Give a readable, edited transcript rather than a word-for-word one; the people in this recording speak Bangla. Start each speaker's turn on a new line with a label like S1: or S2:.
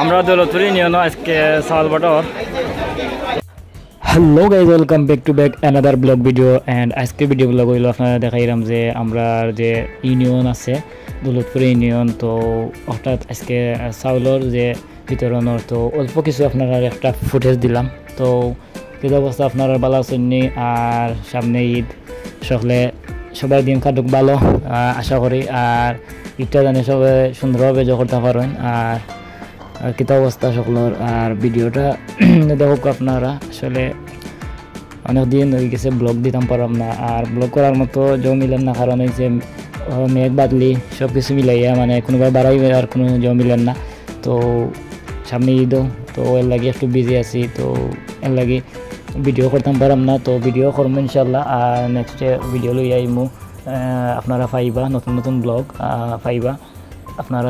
S1: আমরা দৌলতপুরি নিয়ে আজকে চাউল বটর।
S2: Hello guys, welcome back to back another blog video. And আজকে ভিডিও ব্লগ হইলো আপনারা দেখাইলাম যে আমরা যে ইউনিয়ন আছে দৌলতপুর ইউনিয়ন, তো হঠাৎ আজকে চাউলের যে বিতরণের তো অল্প কিছু আপনারা একটা ফুটেজ দিলাম। তো কি অবস্থা আপনারা ভালো আছেন নি? আর সামনে ঈদ, সকলে সবাই দিন কাটুক ভালো আশা করি। আর ঈদটা জানি সবাই সুন্দরভাবে করতে পারেন। আর কিতা অবস্থা সকলের, আর ভিডিওটা দেখুক আপনারা। আসলে অনেক দিন হয়ে গেছে ব্লগ দিতাম পারলাম না, আর ব্লগ করার মতো জো মিলেন না, কারণ এই যে মেঘ বাদলি সব কিছু মিলাইয়া মানে কোনোভাবে বাড়াই আর কোনো জো মিলেন না। তো সামনে ঈদও, তো এর লাগে একটু বিজি আছি, তো এর লাগে ভিডিও করতাম পারলাম না। তো ভিডিও করবো ইনশাল্লাহ, আর নেক্সট ভিডিও লই আইমু। আপনারা পাইবা নতুন নতুন ব্লগ পাইবা আপনারা।